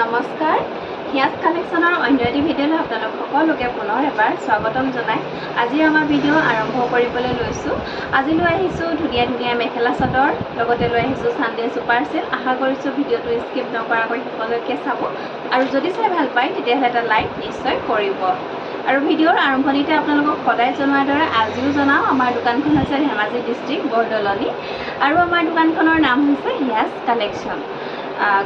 নমস্কাৰ হিয়াজ কালেকশ্যনৰ অন্য এটি ভিডিঅ'লৈ আপোনালোক সকলোকে পুনৰ এবাৰ স্বাগতম জনাই আজি আমাৰ ভিডিঅ' আৰম্ভ কৰিবলৈ লৈছোঁ। আজি লৈ আহিছোঁ ধুনীয়া ধুনীয়া মেখেলা চাদৰ, লগতে লৈ আহিছোঁ সানডে ছুপাৰ চেল। আশা কৰিছোঁ ভিডিঅ'টো স্কিপ নকৰাকৈ সকলোকে চাব আৰু যদি চাই ভাল পায় তেতিয়াহ'লে এটা লাইক নিশ্চয় কৰিব। আৰু ভিডিঅ'ৰ আৰম্ভণিতে আপোনালোকক সদায় জনোৱাৰ দৰে আজিও জনাওঁ, আমাৰ দোকানখন হৈছে ধেমাজি ডিষ্ট্ৰিক্ট বৰদলনি আৰু আমাৰ দোকানখনৰ নাম হৈছে হিয়াজ কালেকশ্যন।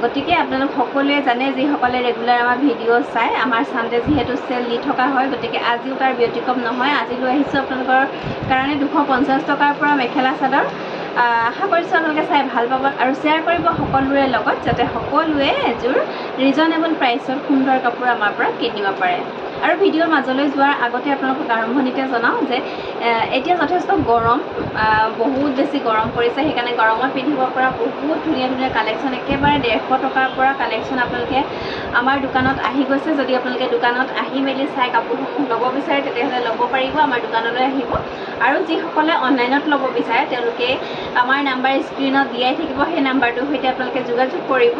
গতিকে আপোনালোক সকলোৱে জানে, যিসকলে ৰেগুলাৰ আমাৰ ভিডিঅ' চাই, আমাৰ সানডে যিহেতু চেল দি থকা হয়, গতিকে আজিও তাৰ ব্যতিক্ৰম নহয়। আজি লৈ আহিছোঁ আপোনালোকৰ কাৰণে 250 টকাৰ পৰা মেখেলা চাদৰ। আশা কৰিছোঁ আপোনালোকে চাই ভাল পাব আৰু শ্বেয়াৰ কৰিব সকলোৰে লগত, যাতে সকলোৱে এযোৰ ৰিজনেবল প্ৰাইচত সুন্দৰ কাপোৰ আমাৰ পৰা কিনিব পাৰে। আৰু ভিডিঅ'ৰ মাজলৈ যোৱাৰ আগতে আপোনালোকক আৰম্ভণিতে জনাওঁ যে এতিয়া যথেষ্ট গৰম, বহুত বেছি গৰম পৰিছে, সেইকাৰণে গৰমত পিন্ধিব পৰা বহুত ধুনীয়া ধুনীয়া কালেকশ্যন, একেবাৰে 150 টকাৰ পৰা কালেকশ্যন আপোনালোকে আমাৰ দোকানত আহি গৈছে। যদি আপোনালোকে দোকানত আহি মেলি চাই কাপোৰসমূহ ল'ব বিচাৰে তেতিয়াহ'লে ল'ব পাৰিব, আমাৰ দোকানলৈ আহিব। আৰু যিসকলে অনলাইনত ল'ব বিচাৰে তেওঁলোকে আমাৰ নাম্বাৰ স্ক্ৰীণত দিয়াই থাকিব, সেই নাম্বাৰটোৰ সৈতে আপোনালোকে যোগাযোগ কৰিব,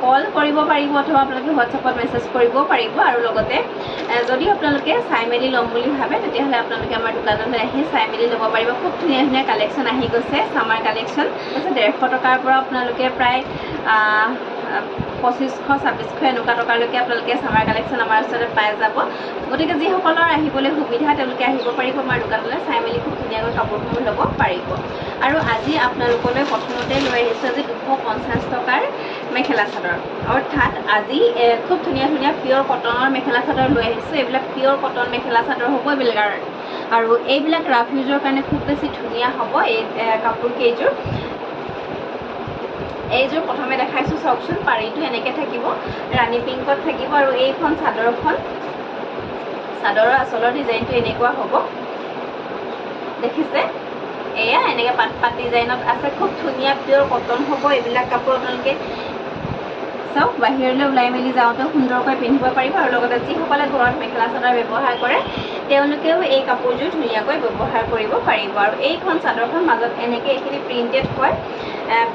কল কৰিব পাৰিব অথবা আপোনালোকে হোৱাটছএপত মেছেজ কৰিবও পাৰিব। আৰু লগতে যদি আপোনালোকে চাই মেলি ল'ম বুলি ভাবে তেতিয়াহ'লে আপোনালোকে আমাৰ দোকানলৈ আহি চাই মেলি ল'ব পাৰিব। খুব ধুনীয়া ধুনীয়া কালেকশ্যন আহি গৈছে, চামাৰ কালেকশ্যন। 150 টকাৰ পৰা আপোনালোকে প্ৰায় 2500-2600 এনেকুৱা টকালৈকে আপোনালোকে চামাৰ কালেকশ্যন আমাৰ ওচৰতে পাই যাব। গতিকে যিসকলৰ আহিবলৈ সুবিধা তেওঁলোকে আহিব পাৰিব আমাৰ দোকানলৈ, চাই মেলি খুব ধুনীয়াকৈ কাপোৰসমূহ ল'ব পাৰিব। আৰু আজি আপোনালোকলৈ প্ৰথমতে লৈ আহিছোঁ আজি 250 টকাৰ মেখেলা চাদৰ, অৰ্থাৎ আজি খুব ধুনীয়া ধুনীয়া পিয়ৰ কটনৰ মেখেলা চাদৰ লৈ আহিছোঁ। এইবিলাক পিয়ৰ কটন মেখেলা চাদৰ হ'ব এইবিলাক, আৰু এইবিলাক ৰাফ ইউজৰ কাৰণে খুব বেছি ধুনীয়া হ'ব এই কাপোৰ কেইযোৰ। এইযোৰ প্ৰথমে দেখাইছোঁ, চাওকচোন, পাৰিটো এনেকৈ থাকিব, ৰাণী পিংকত থাকিব। আৰু এইখন চাদৰৰ আচলৰ ডিজাইনটো এনেকুৱা হ'ব, দেখিছে? এয়া এনেকৈ পাত ডিজাইনত আছে, খুব ধুনীয়া পিয়ৰ কটন হ'ব এইবিলাক কাপোৰ। আপোনালোকে চাওক, বাহিৰলৈ ওলাই মেলি যাওঁতেও সুন্দৰকৈ পিন্ধিব পাৰিব। আৰু লগতে যিসকলে ঘৰত মেখেলা চাদৰ ব্যৱহাৰ কৰে তেওঁলোকেও এই কাপোৰযোৰ ধুনীয়াকৈ ব্যৱহাৰ কৰিব পাৰিব। আৰু এইখন চাদৰখন মাজত এনেকৈ এইখিনি প্ৰিণ্টেড হয়,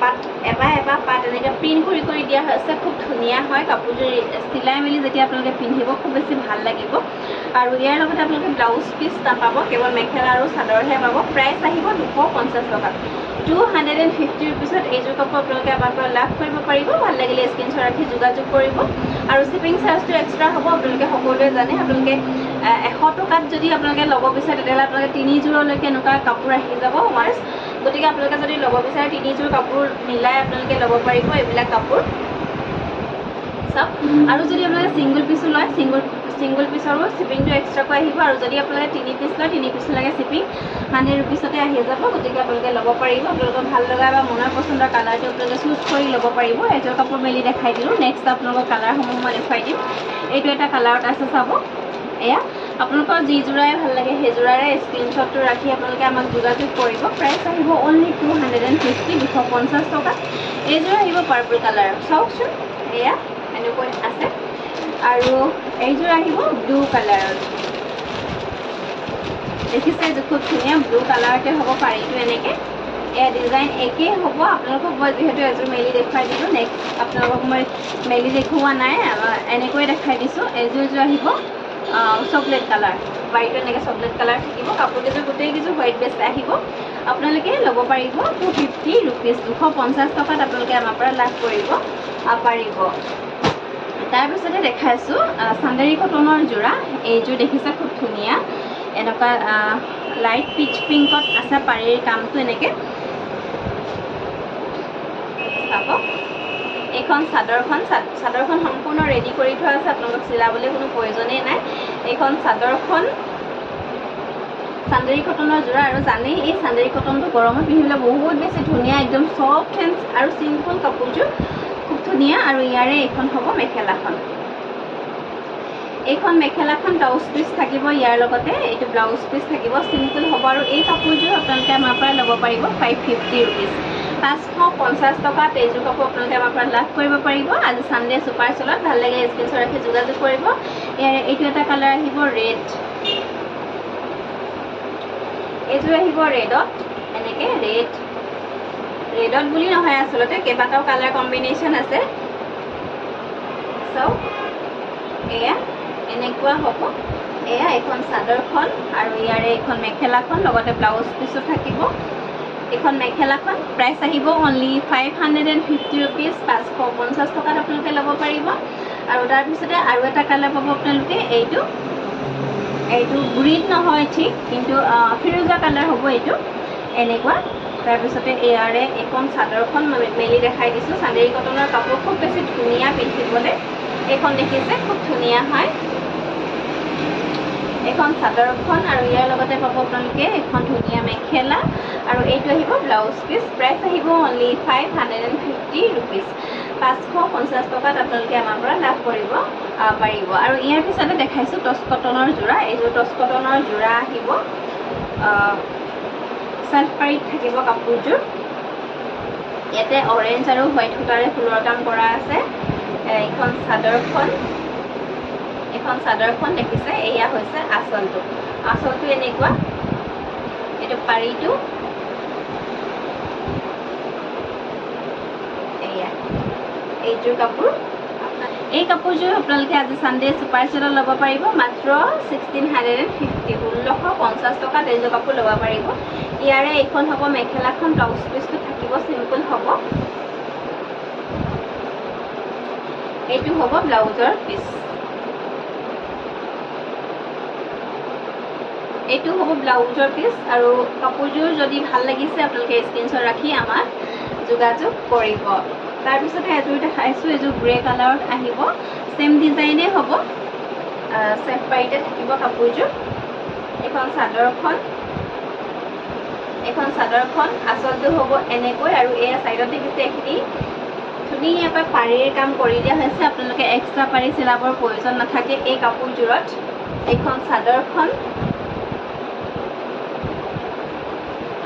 পাত এবাৰ পাত এনেকৈ প্ৰিণ্ট কৰি দিয়া হৈছে, খুব ধুনীয়া হয় কাপোৰযোৰ। চিলাই মেলি যেতিয়া আপোনালোকে পিন্ধিব খুব বেছি ভাল লাগিব। আৰু ইয়াৰ লগতে আপোনালোকে ব্লাউজ পিচ নাপাব, কেৱল মেখেলা আৰু চাদৰহে পাব। প্ৰাইচ আহিব 250 টকা, 250 ৰুপিছত এইযোৰ কাপোৰ আপোনালোকে আমাৰ পৰা লাভ কৰিব পাৰিব। ভাল লাগিলে স্ক্ৰীনশ্বট ৰাখি যোগাযোগ কৰিব। আৰু শ্বিপিং চাৰ্জটো এক্সট্ৰা হ'ব, আপোনালোকে সকলোৱে জানে। আপোনালোকে 100 টকাত যদি আপোনালোকে ল'ব বিচাৰে তেতিয়াহ'লে আপোনালোকে 3যোৰলৈকে এনেকুৱা কাপোৰ আহি যাব ৱাৰ্ছ। গতিকে আপোনালোকে যদি ল'ব বিচাৰে 3যোৰ কাপোৰ মিলাই আপোনালোকে ল'ব পাৰিব এইবিলাক কাপোৰ। চাওক, আৰু যদি আপোনালোকে ছিংগল পিচো লয়, ছিংগল পিচৰো শ্বিপিংটো এক্সট্ৰাকৈ আহিব। আৰু যদি আপোনালোকে 3 পিচ লয়, 3 পিচলৈকে শ্বিপিং 100 ৰুপিছতে আহি যাব। গতিকে আপোনালোকে ল'ব পাৰিব। আপোনালোকৰ ভাল লগা বা মনৰ পচন্দৰ কালাৰটো আপোনালোকে চুজ কৰি ল'ব পাৰিব। এযোৰ কাপোৰ মেলি দেখাই দিলোঁ, নেক্সট আপোনালোকৰ কালাৰসমূহ মই দেখুৱাই দিম। এইটো এটা কালাৰত আছে, চাব। এয়া আপোনালোকৰ যি যোৰাই ভাল লাগে সেইযোৰাৰে স্ক্ৰীনশ্বটটো ৰাখি আপোনালোকে আমাক যোগাযোগ কৰিব। প্ৰাইচ আহিব অনলি 250 টকা। এইযোৰ আহিব পাৰ্পল কালাৰ, চাওকচোন, এয়া এনেকৈ আছে। আৰু এইযোৰ আহিব ব্লু কালাৰত, দেখিছে? এইযোৰ খুব ধুনীয়া ব্লু কালাৰতে হ'ব, পাৰিটো এনেকৈ। এয়া ডিজাইন একেই হ'ব। আপোনালোকক মই যিহেতু এযোৰ মেলি দেখুৱাই দিলোঁ, নেক্সট আপোনালোকক মই মেলি দেখুওৱা নাই, এনেকৈ দেখাই দিছোঁ। এইযোৰ আহিব চকলেট কালাৰ, হোৱাইটো এনেকৈ চকলেট কালাৰ থাকিব। কাপোৰকেইযোৰ গোটেইকেইযোৰ হোৱাইট বেষ্ট আহিব। আপোনালোকে ল'ব পাৰিব 250 ৰুপিজ, 250 টকাত আপোনালোকে আমাৰ পৰা লাভ কৰিব পাৰিব। তাৰপিছতে দেখাইছোঁ চান্দেৰী কটনৰ যোৰা। এইযোৰ দেখিছে, খুব ধুনীয়া, এনেকুৱা লাইট পিচ পিংকত আছে পাৰিৰ কামটো এনেকৈ। চাব, এইখন চাদৰখন সম্পূৰ্ণ ৰেডি কৰি থোৱা আছে, আপোনালোকক চিলাবলৈ কোনো প্ৰয়োজনেই নাই। এইখন চাদৰখন চান্দেৰী কটনৰ যোৰা। আৰু জানেই এই চান্দেৰী কটনটো গৰমত পিন্ধিবলৈ বহুত বেছি ধুনীয়া, একদম চফ্ট এণ্ড আৰু চিম্পল কাপোৰযোৰ, খুব ধুনীয়া। আৰু ইয়াৰে এইখন হ'ব মেখেলাখন। এইখন মেখেলাখন ব্লাউজ পিচ থাকিব, ইয়াৰ লগতে এইটো ব্লাউজ পিচ থাকিব, চিম্পল হ'ব। আৰু এই কাপোৰযোৰ আপোনালোকে আমাৰ পৰা ল'ব পাৰিব 550 ৰুপিজ, 550 টকাত এইযোৰ কাপোৰ আপোনালোকে আমাৰ পৰা লাভ কৰিব পাৰিব। আজি সানডে ছুপাৰ চেলত ভাল লাগে স্ক্ৰীনশ্বট ৰাখি যোগাযোগ কৰিব। ইয়াৰে এইটো এটা কালাৰ আহিব ৰেড, এইযোৰ আহিব ৰেডত, এনেকৈ ৰেডত বুলি নহয়, আচলতে কেইবাটাও কালাৰ কম্বিনেশ্যন আছে। চাওক এয়া এনেকুৱা হ'ব এয়া এখন চাদৰখন আৰু ইয়াৰে এখন মেখেলাখন লগতে ব্লাউজ পিছো থাকিব এখন মেখেলাখন প্ৰাইস আহিব অনলি 550 रुपीस 550 টকাত আপোনালোকে ল'ব পাৰিব আৰু তাৰ পিছতে আৰু এটা কালাৰ পাব আপোনালোকে এইটো গ্ৰীণ নহয় ঠিক কিন্তু ফিৰোজা কালাৰ হ'ব এইটো এনেকুৱা তাৰ পিছতে ইয়াৰে এখন চাদৰখন মেলি দেখাই দিছো চান্দেৰী কটনৰ কাপোৰ খুব বেছি ধুনীয়া পিন্ধিবলৈ এখন দেখিছে খুব ধুনীয়া হয় এখন চাদৰখন আৰু ইয়াৰ লগতে পাব আপোনালোকে এখন ধুনীয়া মেখেলা আৰু এইটো আহিব ব্লাউজ পিস প্ৰাইস আহিব অনলি 550 रुपीस 550 টকাত আপোনালোকে আমাৰ পৰা লাভ কৰিব পাৰিব আৰু ইয়াৰ পিছতে দেখাইছো টছ কটনৰ জোৰা এইটো টছ কটনৰ জোৰা আহিব সেলফ পাৰিত থাকিব কাপোৰযোৰ ইয়াতে অৰেঞ্জ আৰু হোৱাইট সূতাৰে ফুলৰ কাম কৰা আছে এখন চাদৰখন দেখিছে এয়া হৈছে আঁচলটো এনেকুৱা এইটো পাৰিটো এয়া এইযোৰ কাপোৰ এই কাপোৰযোৰ আপোনালোকে আজি সানডে সুপাৰ সেলত ল'ব পাৰিব মাত্ৰ 1650 টকাত এইযোৰ কাপোৰ ল'ব পাৰিব ইয়াৰে এখন হ'ব মেখেলাখন ব্লাউজ পিসটো থাকিব সিম্পল হ'ব এইটো হ'ব ব্লাউজৰ পিস এইটো হ'ব ব্লাউজৰ পিস আৰু কাপোৰযোৰ যদি ভাল লাগিছে আপোনালোকে স্ক্ৰিনশ্বট ৰাখি আমাক যোগাযোগ কৰিব তাৰ পিছতে এযোৰ দেখাইছো এযোৰ গ্ৰে কালাৰত আহিব সেম ডিজাইনে হ'ব সেফ পাইতে থাকিব কাপোৰযোৰ এখন চাদৰখন আঁচলটো হ'ব এনেকৈ আৰু এই সাইডত দেখিছে এখিনি ধুনীয়াকৈ পাৰিৰ কাম কৰি দিয়া হৈছে আপোনালোকে এক্সট্ৰা পাৰি চিলাবৰ প্ৰয়োজন নাথাকে এই কাপোৰযোৰত এখন চাদৰখন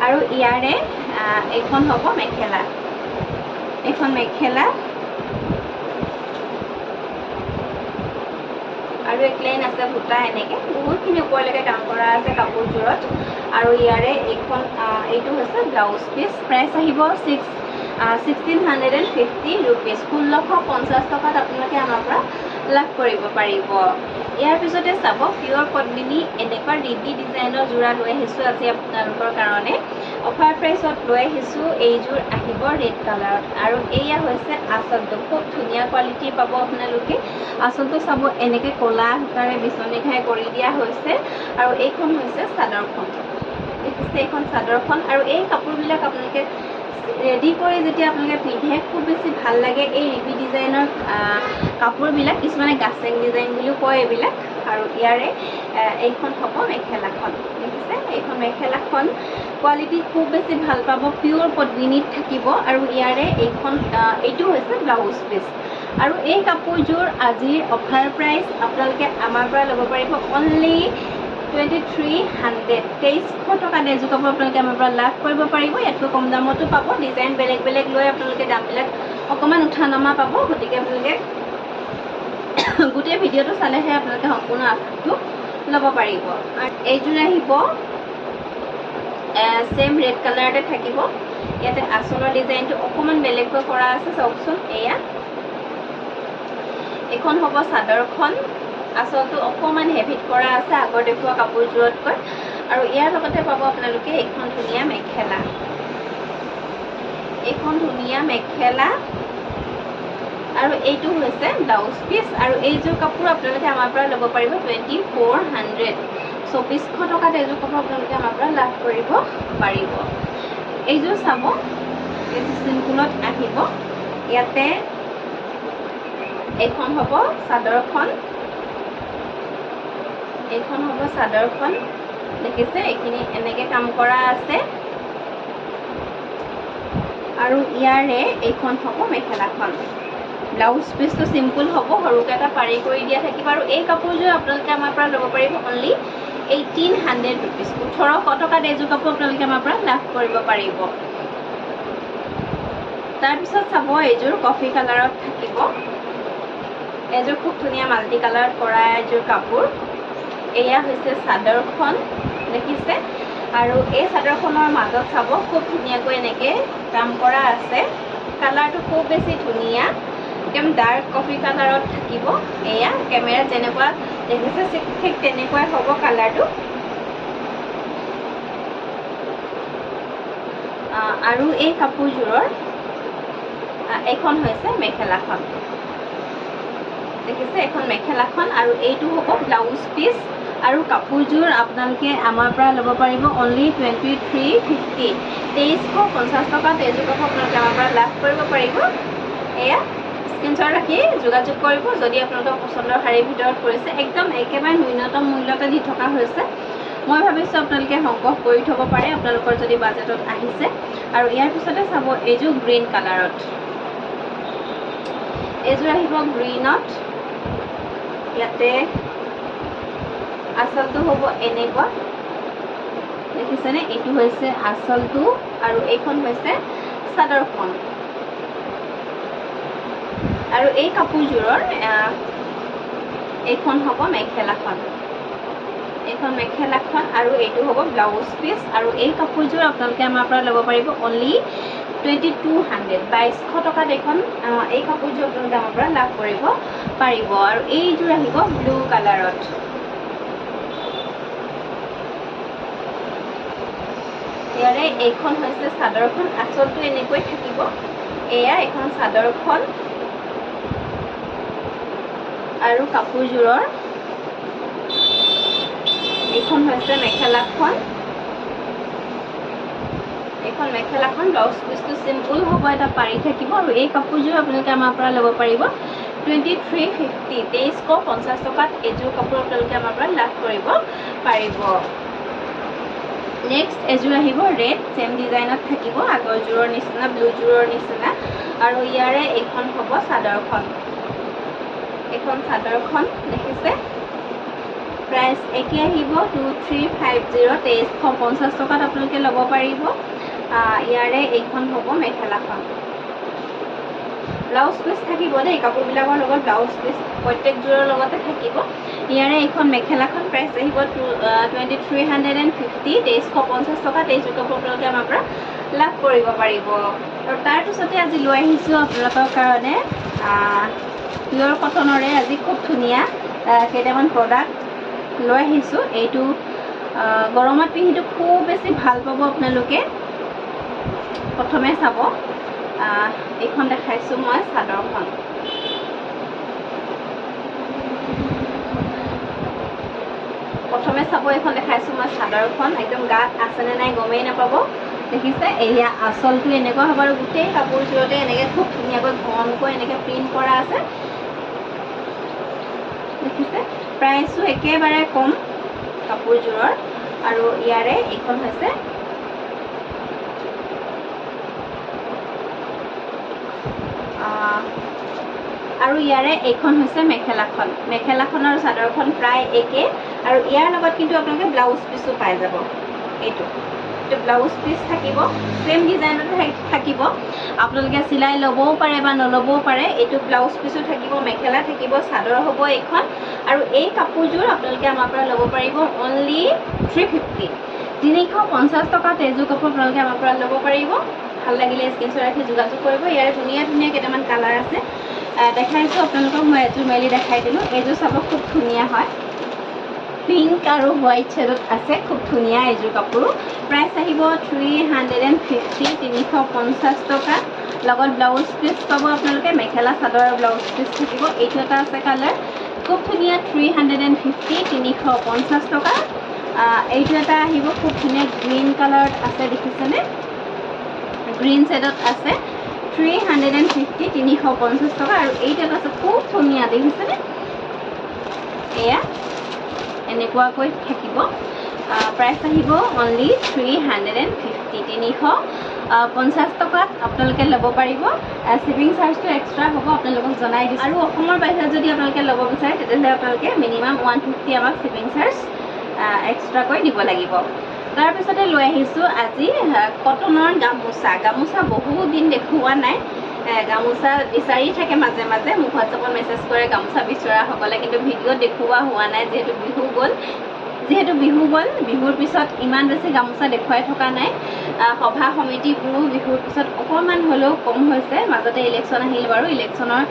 আৰু ইয়াৰে এখন হ'ব মেখেলা আৰু এক লাইন আছে ভুটা এনেকে বহুতখিনি ওপৰলৈকে কাম কৰা আছে কাপোৰযোৰত আৰু ইয়াৰে এইটো হৈছে ব্লাউজ পিস প্ৰাইস আহিব 1650 रुपीस 1650 টকাত আপোনালোকে আমাৰ পৰা লাভ কৰিব পাৰিব ইয়াৰ পিছতে চাব পিওৰ পদ্মিনী এনেকুৱা ডিডি ডিজাইনৰ জোৰা লৈ আহিছো আজি আপোনালোকৰ কাৰণে অফাৰ প্ৰাইসত লৈ আহিছো এইযোৰ আহিব ৰেড কালাৰত আৰু এয়া হৈছে আঁচলটো খুব ধুনীয়া কোৱালিটি পাব আপোনালোকে আঁচলটো চাব এনেকে কলা সূতাৰে বিচনী ঘাই কৰি দিয়া হৈছে আৰু এইখন হৈছে চাদৰখন দেখিছে এইখন চাদৰখন আৰু এই কাপোৰবিলাক আপোনালোকে ৰেডি কৰি যেতিয়া আপোনালোকে পিন্ধে খুব বেছি ভাল লাগে এই ৰিবি ডিজাইনৰ কাপোৰবিলাক কিছুমানে গাছেং ডিজাইন বুলিও কয় এইবিলাক আৰু ইয়াৰে এইখন হ'ব মেখেলাখন দেখিছে এইখন মেখেলাখন কোৱালিটি খুব বেছি ভাল পাব পিওৰ পদ্মিনীত থাকিব আৰু ইয়াৰে এইটো হৈছে ব্লাউজ পিস আৰু এই কাপোৰযোৰ আজিৰ অফাৰ প্ৰাইস আপোনালোকে আমাৰ পৰা ল'ব পাৰিব অনলি 2300 টকা এযোৰ কাপোৰ আপোনালোকে আমাৰ পৰা লাভ কৰিব পাৰিব ইয়াতকৈ কম দামতো পাব ডিজাইন বেলেগ লৈ আপোনালোকে দামবিলাক অকমান উঠা নমা পাব গতিকে আপোনালোকে গোটেই ভিডিঅ'টো চালেহে আপোনালোকে সম্পূৰ্ণ আভাসটো ল'ব পাৰিব আৰু এইযোৰ আহিব সেম ৰেড কালাৰতে থাকিব ইয়াতে আঁচলৰ ডিজাইনটো অকমান বেলেগকৈ কৰা আছে চাওকচোন এয়া এখন হ'ব চাদৰখন আঁচলটো অকমান হেভিত কৰা আছে আগৰ দেখুৱা কাপোৰযোৰতকৈ আৰু ইয়াৰ লগতে পাব আপোনালোকে এখন ধুনীয়া মেখেলা আৰু এইটো হৈছে ব্লাউজ পিস আৰু এইযোৰ কাপোৰ আপোনালোকে আমাৰ পৰা ল'ব পাৰিব 2400 টকাত এইযোৰ কাপোৰ আপোনালোকে আমাৰ পৰা লাভ কৰিব পাৰিব এইযোৰ চাব এইটো চিম্পুলত আহিব ইয়াতে এইখন হ'ব চাদৰখন দেখিছে এইখিনি এনেকে কাম কৰা আছে আৰু ইয়াৰে এইখন হ'ব মেখেলাখন ব্লাউজ পিসটো সিম্পল হ'ব সৰুকে এটা পাৰি কৰি দিয়া থাকিব আৰু এই কাপোৰযোৰ আপোনালোকে আমাৰ পৰা ল'ব পাৰিব অনলি 1800 रुपीस 1800 টকাত এইযোৰ কাপোৰ আপোনালোকে আমাৰ পৰা লাভ কৰিব পাৰিব তাৰ পিছত চাব এইযোৰ কফি কালাৰত থাকিব এইযোৰ খুব ধুনীয়া মাল্টি কালাৰত কৰা এইযোৰ কাপোৰ এয়া হৈছে চাদৰখন দেখিছে আৰু এই চাদৰখনৰ মাজত চাব খুব ধুনীয়াকৈ এনেকে কাম কৰা আছে কালাৰটো খুব বেছি ধুনীয়া একদম ডাৰ্ক কফি কালাৰত থাকিব এয়া কেমেৰাত যেনেকুৱা দেখিছে ঠিক তেনেকুৱাই হ'ব কালাৰটো আৰু এই কাপোৰযোৰৰ এখন হৈছে মেখেলাখন দেখিছে এখন মেখেলাখন আৰু এইটো হ'ব ব্লাউজ পিচ আৰু কাপোৰযোৰ আপোনালোকে আমাৰ পৰা ল'ব পাৰিব অনলি 2350 2350 টকাত এইযোৰ কাপোৰ আপোনালোকে আমাৰ পৰা লাভ কৰিব পাৰিব এয়া স্ক্ৰীনশ্বট ৰাখি যোগাযোগ কৰিব যদি আপোনালোকৰ পচন্দৰ শাৰীৰ ভিতৰত পৰিছে একদম একেবাৰে ন্যূনতম মূল্যতে দি থকা হৈছে মই ভাবিছোঁ আপোনালোকে সংগ্ৰহ কৰি থ'ব পাৰে আপোনালোকৰ যদি বাজেটত আহিছে আৰু ইয়াৰ পিছতে চাব এইযোৰ গ্ৰীণ কালাৰত এইযোৰ আহিব গ্ৰীণত ইয়াতে আচলটো হ'ব এনেকুৱা দেখিছেনে এইটো হৈছে আচলটো আৰু এইখন হৈছে চাদৰখন আৰু এই কাপোৰযোৰৰ এইখন হ'ব মেখেলাখন এইখন মেখেলাখন আৰু এইটো হ'ব ব্লাউজ পিচ আৰু এই কাপোৰযোৰ আপোনালোকে আমাৰ পৰা ল'ব পাৰিব অনলি 2200 2200 টকাত এইখন এই কাপোৰযোৰ আপোনালোকে আমাৰ পৰা লাভ কৰিব পাৰিব আৰু এইযোৰ আহিব ব্লু কালাৰত ইয়াৰে এইখন হৈছে চাদৰখন আচলটো এনেকৈ থাকিব এয়া এখন চাদৰখন আৰু কাপোৰযোৰৰ এইখন হৈছে মেখেলাখন এইখন মেখেলাখন ব্লাউজ পিচটো চিম্পল হ'ব এটা পাৰি থাকিব আৰু এই কাপোৰযোৰ আপোনালোকে আমাৰ পৰা ল'ব পাৰিব 2350 2350 টকাত এইযোৰ কাপোৰ আপোনালোকে আমাৰ পৰা লাভ কৰিব পাৰিব নেক্সট এযোৰ আহিব ৰেড সেম ডিজাইনত থাকিব আগৰযোৰৰ নিচিনা ব্লুযোৰৰ নিচিনা আৰু ইয়াৰে এইখন হ'ব চাদৰখন এইখন চাদৰখন দেখিছে প্ৰাইস একে আহিব 2350 2350 টকাত আপোনালোকে ল'ব পাৰিব ইয়াৰে এইখন হ'ব মেখেলাখন ব্লাউজ পিচ থাকিব দেই কাপোৰবিলাকৰ লগত ব্লাউজ পিচ প্ৰত্যেকযোৰৰ লগতে থাকিব ইয়াৰে এইখন মেখেলাখন প্ৰাইস আহিব 2350 2350 টকাত এইযোৰ কাপোৰ আপোনালোকে আমাৰ পৰা লাভ কৰিব পাৰিব আৰু তাৰ পিছতে আজি লৈ আহিছোঁ আপোনালোকৰ কাৰণে পিয়ৰ কটনৰে আজি খুব ধুনীয়া কেইটামান প্ৰডাক্ট লৈ আহিছোঁ এইটো গৰমত পিন্ধিটো খুব বেছি ভাল পাব আপোনালোকে প্ৰথমে চাব এইখন দেখাইছোঁ মই চাদৰখন প্ৰথমে চাব এইখন দেখাইছোঁ মই চাদৰখন একদম গাত আছেনে নাই গমেই নাপাব দেখিছে এয়া আচলটো এনেকুৱা হ'ব আৰু গোটেই কাপোৰযোৰতে এনেকৈ খুব ধুনীয়াকৈ ঘনকৈ এনেকৈ প্ৰিণ্ট কৰা আছে দেখিছে প্ৰাইচো একেবাৰে কম কাপোৰযোৰৰ আৰু ইয়াৰে এইখন হৈছে আৰু ইয়াৰে এইখন হৈছে মেখেলাখন আৰু চাদৰখন প্ৰায় একে আৰু ইয়াৰ লগত কিন্তু আপোনালোকে ব্লাউজ পিচো পাই যাব এইটো ব্লাউজ পিচ থাকিব সেম ডিজাইনত থাকিব আপোনালোকে চিলাই ল'বও পাৰে বা নল'বও পাৰে এইটো ব্লাউজ পিচো থাকিব মেখেলা থাকিব চাদৰ হ'ব এইখন আৰু এই কাপোৰযোৰ আপোনালোকে আমাৰ পৰা ল'ব পাৰিব অনলি 350 350 টকাত এইযোৰ কাপোৰ আপোনালোকে আমাৰ পৰা ল'ব পাৰিব ভাল লাগিলে স্ক্ৰীনশ্বট ৰাখি যোগাযোগ কৰিব ইয়াৰ ধুনীয়া ধুনীয়া কেইটামান কালাৰ আছে দেখাইছোঁ আপোনালোকক মই এযোৰ মেলি দেখাই দিলোঁ এইযোৰ চাব খুব ধুনীয়া হয় পিংক আৰু হোৱাইট শ্বেডত আছে খুব ধুনীয়া এইযোৰ কাপোৰ প্ৰাইস আহিব 350 350 টকা লগত ব্লাউজ পিচ পাব আপোনালোকে মেখেলা চাদৰ আৰু ব্লাউজ পিচ থাকিব এইটো এটা আছে কালাৰ খুব ধুনীয়া 350 350 টকা এইটো এটা আহিব খুব ধুনীয়া গ্ৰীণ কালাৰত আছে দেখিছেনে গ্ৰীণ শ্বেডত আছে 350 350 টকা আৰু এইটো এটা আছে খুব ধুনীয়া দেখিছেনে এয়া এনেকুৱাকৈ থাকিব প্ৰাইস আহিব অনলি 350 350 টকাত আপোনালোকে ল'ব পাৰিব শিপিং চাৰ্জটো এক্সট্ৰা হ'ব আপোনালোকক জনাই দিছোঁ আৰু অসমৰ বাহিৰত যদি আপোনালোকে ল'ব বিচাৰে তেতিয়াহ'লে আপোনালোকে মিনিমাম 150 আমাক শিপিং চাৰ্জ এক্সট্ৰাকৈ দিব লাগিব তাৰপিছতে লৈ আহিছোঁ আজি কটনৰ গামোচা বহুত দিন দেখুওৱা নাই গামোচা বিচাৰি থাকে মাজে মাজে মোক হোৱাটছআপত মেছেজ কৰে গামোচা বিচৰা সকলে কিন্তু ভিডিঅ' দেখুওৱা হোৱা নাই যেহেতু বিহু গ'ল যেহেতু বিহু গ'ল বিহুৰ পিছত ইমান বেছি গামোচা দেখুৱাই থকা নাই সভা সমিতিবোৰো বিহুৰ পিছত অকণমান হ'লেও কম হৈছে মাজতে ইলেকশ্যন আহিল বাৰু ইলেকশ্যনৰ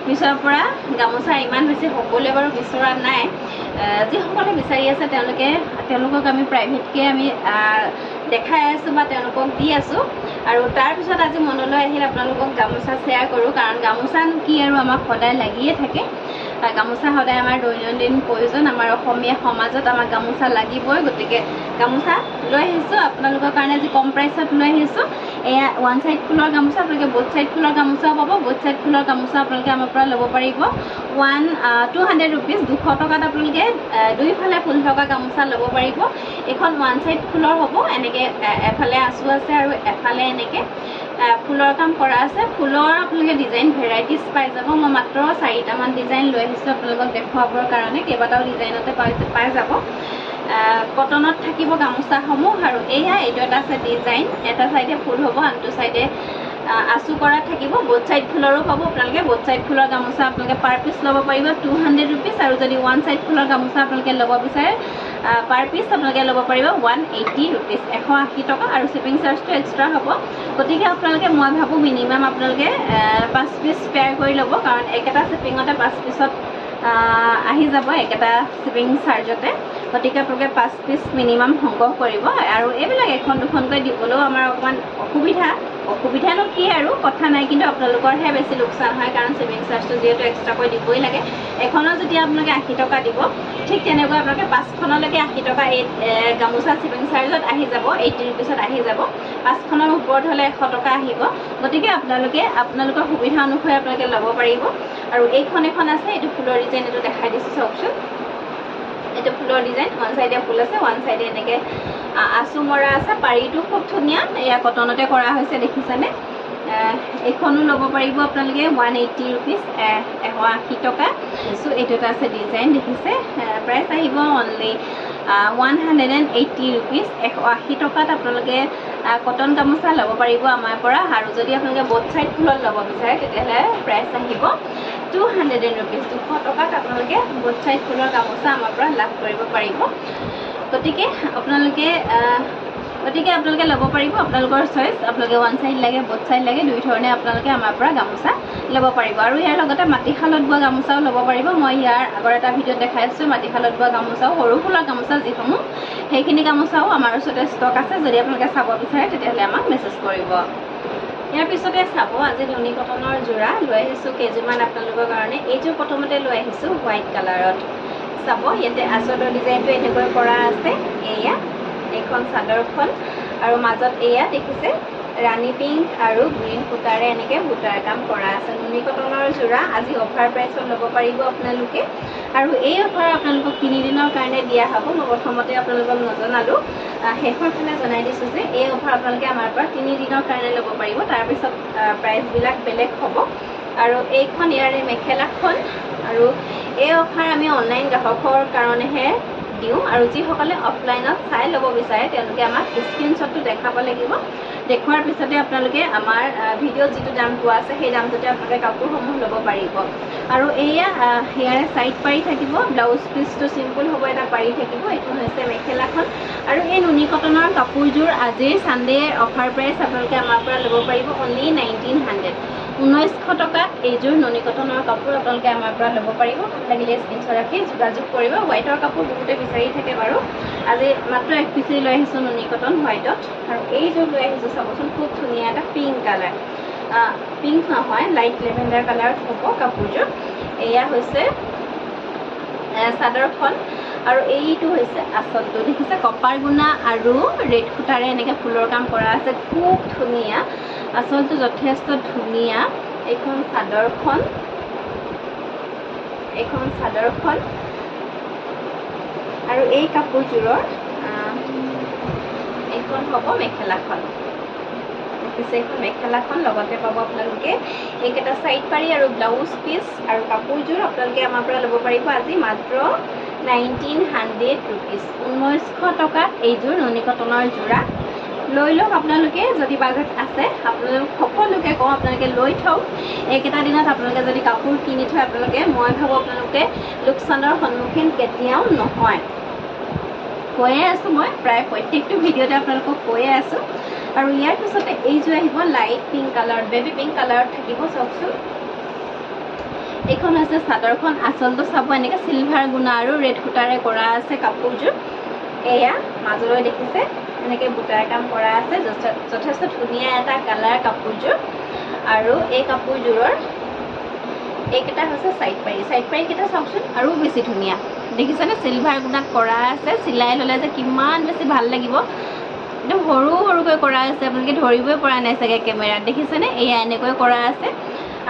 পিছৰ পৰা গামোচা ইমান বেছি সকলোৱে বাৰু বিচৰা নাই যিসকলে বিচাৰি আছে তেওঁলোকক আমি প্ৰাইভেটকৈ আমি দেখাই আছোঁ বা তেওঁলোকক দি আছোঁ আৰু তাৰপিছত আজি মনলৈ আহিল আপোনালোকক গামোচা শ্বেয়াৰ কৰোঁ কাৰণ গামোচানো কি আৰু আমাক সদায় লাগিয়ে থাকে গামোচা সদায় আমাৰ দৈনন্দিন প্ৰয়োজন আমাৰ অসমীয়া সমাজত আমাক গামোচা লাগিবই গতিকে গামোচা লৈ আহিছোঁ আপোনালোকৰ কাৰণে আজি কম প্ৰাইচত লৈ আহিছোঁ এয়া ওৱান চাইড ফুলৰ গামোচা আপোনালোকে বোথ চাইড ফুলৰ গামোচাও পাব বোথ চাইড ফুলৰ গামোচা আপোনালোকে আমাৰ পৰা ল'ব পাৰিব 200 ৰুপিজ 200 টকাত আপোনালোকে দুইফালে ফুল থকা গামোচা ল'ব পাৰিব এখন ওৱান চাইড ফুলৰ হ'ব এনেকৈ এফালে আঁচু আছে আৰু এফালে এনেকৈ ফুলৰ কাম কৰা আছে ফুলৰ আপোনালোকে ডিজাইন ভেৰাইটিজ পাই যাব মই মাত্ৰ 4টামান ডিজাইন লৈ আহিছোঁ আপোনালোকক দেখুৱাবৰ কাৰণে কেইবাটাও ডিজাইনতে পাই যাব কটনত থাকিব গামোচাসমূহ আৰু এইটো এটা আছে ডিজাইন এটা চাইডে ফুল হ'ব আনটো চাইডে আঁচু কৰা থাকিব বোথ চাইড ফুলৰো পাব আপোনালোকে বোথ চাইড ফুলৰ গামোচা আপোনালোকে পাৰ পিচ ল'ব পাৰিব 200 ৰুপিজ আৰু যদি ওৱান চাইড ফুলৰ গামোচা আপোনালোকে ল'ব বিচাৰে পাৰ পিচ আপোনালোকে ল'ব পাৰিব 180 ৰুপিজ 180 টকা আৰু শ্বিপিং চাৰ্জটো এক্সট্ৰা হ'ব গতিকে আপোনালোকে মই ভাবোঁ মিনিমাম আপোনালোকে 5 পিচ পেয়াৰ কৰি ল'ব কাৰণ একেটা শ্বিপিঙতে 5 পিচত আহি যাব একেটা শ্বিপিং চাৰ্জতে গতিকে আপোনালোকে 5 পিচ মিনিমাম সংগ্ৰহ কৰিব আৰু এইবিলাক এখন দুখনকৈ দিবলৈও আমাৰ অকণমান অসুবিধানো কি আৰু কথা নাই কিন্তু আপোনালোকৰহে বেছি লোকচান হয় কাৰণ শ্বিপিং চাৰ্জটো যিহেতু এক্সট্ৰাকৈ দিবই লাগে এখনত যেতিয়া আপোনালোকে 80 টকা দিব ঠিক তেনেকৈ আপোনালোকে 5খনলৈকে 80 টকা এই গামোচা শ্বিপিং চাৰ্জত আহি যাব 80 ৰুপিছত আহি যাব 5খনৰ ওপৰত হ'লে 100 টকা আহিব গতিকে আপোনালোকৰ সুবিধা অনুসৰি আপোনালোকে ল'ব পাৰিব আৰু এইখন এখন আছে এইটো ফুলৰ ডিজাইন এইটো দেখাই দিছোঁ চাওকচোন এইটো ফুলৰ ডিজাইন ওৱান চাইডে ফুল আছে ওৱান চাইডে এনেকৈ আঁচু মৰা আছে পাৰিটো খুব ধুনীয়া এয়া কটনতে কৰা হৈছে দেখিছেনে এইখনো ল'ব পাৰিব আপোনালোকে 180 ৰুপিজ 180 টকা চ' এইটো এটা আছে ডিজাইন দেখিছে প্ৰাইচ আহিব অনলি 180 ৰুপিজ 180 টকাত আপোনালোকে কটন গামোচা ল'ব পাৰিব আমাৰ পৰা আৰু যদি আপোনালোকে বোথ চাইড ফুলত ল'ব বিচাৰে তেতিয়াহ'লে প্ৰাইচ আহিব 200 ৰুপিজ 200 টকাত আপোনালোকে বোথ চাইড ফুলৰ গামোচা আমাৰ পৰা লাভ কৰিব পাৰিব গতিকে আপোনালোকে ল'ব পাৰিব আপোনালোকৰ চইচ আপোনালোকে ওৱান চাইড লাগে বোথ চাইড লাগে দুই ধৰণে আপোনালোকে আমাৰ পৰা গামোচা ল'ব পাৰিব আৰু ইয়াৰ লগতে মাটিশালত বোৱা গামোচাও ল'ব পাৰিব মই ইয়াৰ আগৰ এটা ভিডিঅ'ত দেখাই আছোঁ মাটিশালত বোৱা গামোচাও সৰু ফুলৰ গামোচা যিসমূহ সেইখিনি গামোচাও আমাৰ ওচৰতে ষ্টক আছে যদি আপোনালোকে চাব বিচাৰে তেতিয়াহ'লে আমাক মেছেজ কৰিব ইয়াৰ পিছতে চাব আজি নুনি কটনৰ যোৰা লৈ আহিছোঁ কেইযোৰমান আপোনালোকৰ কাৰণে এইযোৰ প্ৰথমতে লৈ আহিছোঁ হোৱাইট কালাৰত চাব ইয়াতে আঁচলৰ ডিজাইনটো এনেকৈ কৰা আছে এয়া এইখন চাদৰখন আৰু মাজত এয়া দেখিছে ৰাণী পিংক আৰু গ্ৰীণ সূতাৰে এনেকৈ বুটাৰ কাম কৰা আছে নুনি কটনৰ যোৰা আজি অফাৰ প্ৰাইচত ল'ব পাৰিব আপোনালোকে আৰু এই অফাৰ আপোনালোকক 3 দিনৰ কাৰণে দিয়া হ'ব মই প্ৰথমতে আপোনালোকক নজনালোঁ শেষৰ ফালে জনাই দিছোঁ যে এই অফাৰ আপোনালোকে আমাৰ পৰা 3 দিনৰ কাৰণে ল'ব পাৰিব তাৰপিছত প্ৰাইচবিলাক বেলেগ হ'ব আৰু এইখন ইয়াৰে মেখেলাখন আৰু এই অফাৰ আমি অনলাইন গ্ৰাহকৰ কাৰণেহে দিওঁ আৰু যিসকলে অফলাইনত চাই ল'ব বিচাৰে তেওঁলোকে আমাক স্ক্ৰীনশ্বটটো দেখাব লাগিব দেখুৱাৰ পিছতে আপোনালোকে আমাৰ ভিডিঅ'ত যিটো দাম পোৱা আছে সেই দামটোতে আপোনালোকে কাপোৰসমূহ ল'ব পাৰিব আৰু এয়া ইয়াৰে চাইড পাৰি থাকিব ব্লাউজ পিচটো চিম্পল হ'ব এটা পাৰি থাকিব এইটো হৈছে মেখেলাখন আৰু এই নুনি কটনৰ কাপোৰযোৰ আজিৰ ছানডে অফাৰ প্ৰাইচ আপোনালোকে আমাৰ পৰা ল'ব পাৰিব অনলি 1900 টকাত এইযোৰ নুনি কটনৰ কাপোৰ আপোনালোকে আমাৰ পৰা ল'ব পাৰিব লাগিলে স্ক্ৰীনশ্বট ৰাখি যোগাযোগ কৰিব হোৱাইটৰ কাপোৰ বহুতে বিচাৰি থাকে বাৰু আজি মাত্ৰ এক পিচেই লৈ আহিছোঁ নুনি কটন হোৱাইটত আৰু এইযোৰ লৈ আহিছোঁ চাবচোন খুব ধুনীয়া এটা পিংক কালাৰ পিংক নহয় লাইট লেভেণ্ডাৰ কালাৰত হ'ব কাপোৰযোৰ এয়া হৈছে চাদৰখন আৰু এইটো হৈছে আঁচলটো দেখিছে কপাৰ গুণা আৰু ৰেড সূতাৰে এনেকৈ ফুলৰ কাম কৰা আছে খুব ধুনীয়া আঁচলটো যথেষ্ট ধুনীয়া এইখন চাদৰখন আৰু এই কাপোৰযোৰৰ এইখন হ'ব মেখেলাখন দেখিছে এইখন মেখেলাখন লগতে পাব আপোনালোকে এইকেইটা চাইড পাৰি আৰু ব্লাউজ পিচ আৰু কাপোৰযোৰ আপোনালোকে আমাৰ পৰা ল'ব পাৰিব আজি মাত্ৰ 1900 ৰুপিজ 1900 টকাত এইযোৰ নুনি কটনৰ যোৰা লৈ লওক আপোনালোকে যদি বাজেট আছে আপোনালোক সকলোকে কওঁ আপোনালোকে লৈ থওক এইকেইটা দিনত আপোনালোকে যদি কাপোৰ কিনি থয় আপোনালোকে মই ভাবোঁ আপোনালোকে লোকচানৰ সন্মুখীন কেতিয়াও নহয় কৈয়ে আছোঁ মই প্ৰায় প্ৰত্যেকটো ভিডিঅ'তে আপোনালোকক কৈয়ে আছোঁ। আৰু ইয়াৰ পিছতে এইযোৰ আহিব লাইট পিংক কালাৰত, বেবী পিংক কালাৰত থাকিব। চাওকচোন, এইখন হৈছে চাদৰখন। আঁচলটো চাব, এনেকৈ চিলভাৰ গুণা আৰু ৰেড সূতাৰে কৰা আছে কাপোৰযোৰ। এয়া মাজলৈ দেখিছে এনেকৈ বুটাৰ কাম কৰা আছে, যথেষ্ট ধুনীয়া এটা কালাৰ কাপোৰযোৰ। আৰু এই কাপোৰযোৰৰ এইকেইটা হৈছে চাইড পাৰি। চাইড পাৰিকেইটা চাওকচোন, আৰু বেছি ধুনীয়া দেখিছেনে, চিলভাৰ গুণাত কৰা আছে। চিলাই ল'লে যে কিমান বেছি ভাল লাগিব, একদম সৰু সৰুকৈ কৰা আছে, আপোনালোকে ধৰিবই পৰা নাই চাগে কেমেৰাত। দেখিছেনে, এয়া এনেকৈ কৰা আছে।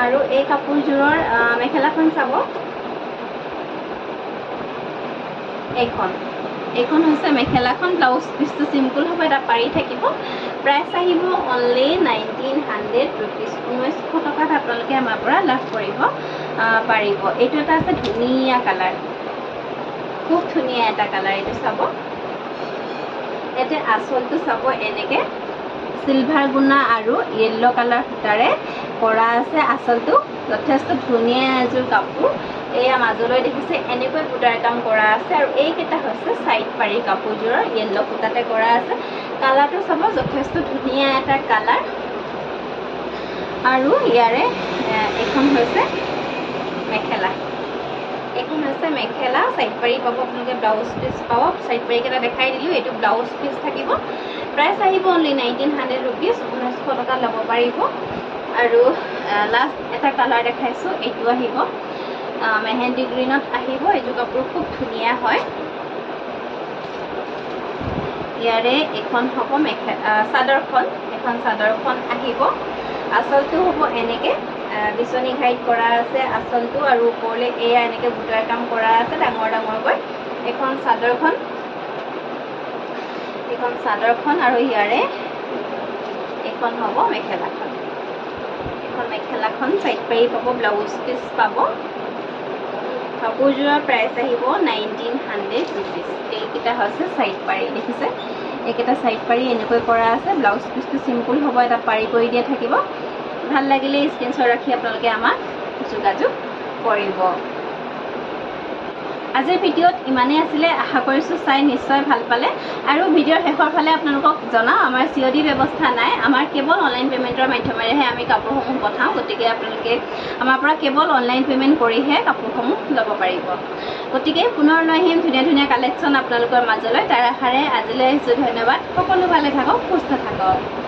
আৰু এই কাপোৰযোৰৰ মেখেলাখন চাব, এইখন হৈছে মেখেলাখন। ব্লাউজ পিচটো চিম্পুল হ'ব, এটা পাৰি থাকিব। প্ৰাইচ আহিব অনলি 1900 ৰুপিজ, 1900 টকাত আপোনালোকে আমাৰ পৰা লাভ কৰিব পাৰিব। এইটো এটা আছে ধুনীয়া কালাৰ, খুব ধুনীয়া এটা কালাৰ। এইটো চাব, ইয়াতে আঁচলটো চাব, এনেকৈ চিলভাৰ গুণা আৰু য়েল্ল' কালাৰ সূতাৰে কৰা আছে। আঁচলটো যথেষ্ট ধুনীয়া এযোৰ কাপোৰ। এয়া মাজলৈ দেখিছে এনেকৈ বুটাৰ কাম কৰা আছে। আৰু এইকেইটা হৈছে চাইড পাৰি কাপোৰযোৰৰ, য়েল্ল' সূতাতে কৰা আছে। কালাৰটো চাব, যথেষ্ট ধুনীয়া এটা কালাৰ। আৰু ইয়াৰে এইখন হৈছে মেখেলা, এইখন হৈছে মেখেলা। চাইড পাৰি পাব আপোনালোকে, ব্লাউজ পিচ পাব। চাইড পাৰিকেইটা দেখাই দিলোঁ, এইটো ব্লাউজ পিচ থাকিব। প্ৰাইচ আহিব অনলি 1900 ৰুপিজ, 1900 টকা ল'ব পাৰিব। আৰু লাষ্ট এটা কালাৰ দেখাইছোঁ, এইটো আহিব মেহেন্দি গ্ৰীণত আহিব। এইযোৰ কাপোৰ খুব ধুনীয়া হয়। ইয়াৰে এইখন হ'ব চাদৰখন, এখন চাদৰখন আহিব। আঁচলটো হ'ব এনেকৈ বিচনী ঘাইত কৰা আছে আঁচলটো, আৰু ওপৰলৈ এয়া এনেকৈ বুটাৰ কাম কৰা আছে ডাঙৰ ডাঙৰকৈ। এইখন চাদৰখন, আৰু ইয়াৰে এইখন হ'ব মেখেলাখন। এইখন মেখেলাখন চাইড পাৰি পাব, ব্লাউজ পিচ পাব। কাপোৰযোৰৰ প্ৰাইচ আহিব 1900 ৰুপিজ। এইকেইটা হৈছে চাইড পাৰি, দেখিছে এইকেইটা চাইড পাৰি এনেকৈ কৰা আছে। ব্লাউজ পিচটো চিম্পুল হ'ব, এটা পাৰি কৰি দিয়া থাকিব। ভাল লাগিলে স্ক্ৰীনশ্বট ৰাখি আপোনালোকে আমাক যোগাযোগ কৰিব। আজিৰ ভিডিঅ'ত ইমানেই আছিলে, আশা কৰিছোঁ চাই নিশ্চয় ভাল পালে। আৰু ভিডিঅ'ৰ শেষৰ ফালে আপোনালোকক জনাওঁ, আমাৰ COD ব্যৱস্থা নাই, আমাৰ কেৱল অনলাইন পে'মেণ্টৰ মাধ্যমেৰেহে আমি কাপোৰসমূহ পঠাওঁ। গতিকে আপোনালোকে আমাৰ পৰা কেৱল অনলাইন পে'মেণ্ট কৰিহে কাপোৰসমূহ ল'ব পাৰিব। গতিকে পুনৰ লৈ আহিম ধুনীয়া ধুনীয়া কালেকশ্যন আপোনালোকৰ মাজলৈ। তাৰ আশাৰে আজিলৈ আহিছোঁ, ধন্যবাদ। সকলো ভালে থাকক, সুস্থ থাকক।